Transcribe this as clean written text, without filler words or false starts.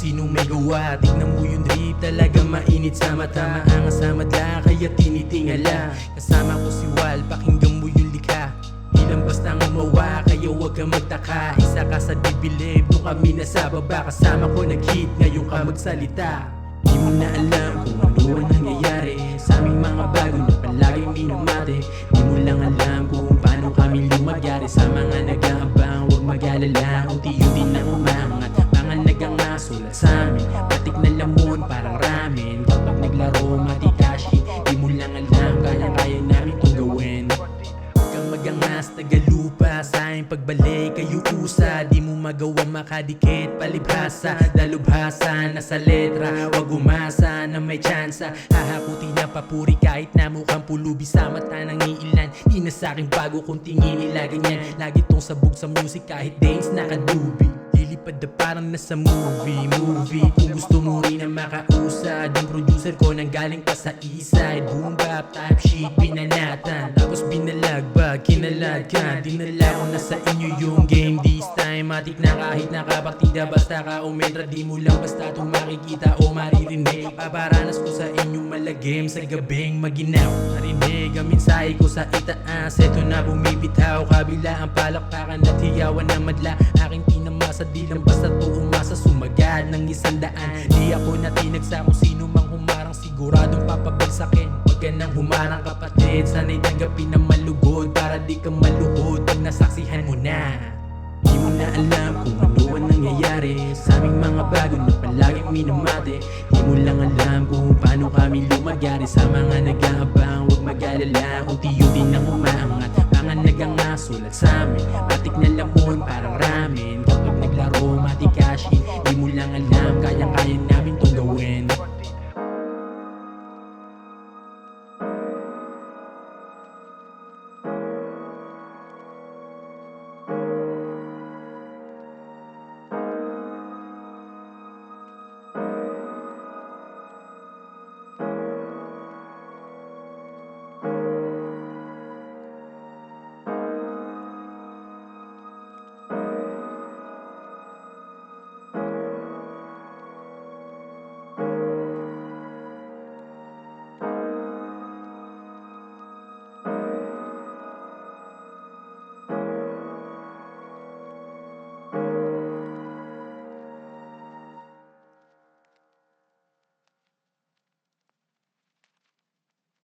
sinong may gawa. Tignan mo yung drip, talaga mainit sa mata. Maangas sa madla, kaya tinitingala. Kasama ko si Wal, pakinggan mo yung likha. Di lang basta gumawa, kaya huwag kang magtaka. Isa ka sa dibilib, nung kami nasa baba. Kasama ko nag-hit, ngayon ka magsalita. Di mo na alam kung ano ang nangyayari sa aming mga bago na palaging minamate. Di mo lang alam kung paano kami lumagyari. Sa mga nag-aabang, huwag mag-alala. Unti-unti na umangat, mga nag-angasulat sa amin. Patik na lamon, parang ramen. Kapag naglaro, matikashi. Di mo lang alam, kaya namin itong gawin. Kang magangas, tagalupa sa aking pagbalik, kayo usa. Di mo magawa makadikit, palibhasa. Dalubhasa na sa letra, wag umasa na may tsansa. Hahakuti na papuri kahit na mukhang pulubi sa mata ng iilan. Di na sa'kin bago kung tingin nila ganyan. Lagi tong sabog sa music kahit days nakadubi. Lilipad na parang nasa movie. Kung gusto mo rin na makausad, yung producer ko nang galing pa sa eastside. Boom bap type shit, binanatan. Tapos binalagbag, kinalad ka. Dinala ko na sa inyo yung game this time. Matik na kahit nakapartida, basta ka umentra. Di mo lang basta itong makikita o maririnig. Paparanas ko sa inyong malagim sa gabing maginaw. Narinig ang mensahe ko sa itaas. Eto na bumibitaw, kabila ang palakpakan at hiyawan na madla. Aking pinamasa, di lang basta to umasa. Sumagad ng 100. Di ako natinag sa kung sino mang humarang, siguradong papabagsakin. Huwag ka nang humarang kapatid, sana'y tanggapin na malugod para di ka maluhod pag nasaksihan mo na. Di mo na alam kung ano ang nangyayari sa aming mga bago na palaging minamate. Di mo lang alam kung paano kami lumagyari. Sa mga nag-aabang, huwag mag-alala. Unti-unti nang umaangat, mga nag-angasulat sa amin. Patik na lamon, parang ramen. Kapag naglaro, matikashi. Di mo lang alam, kayang-kaya na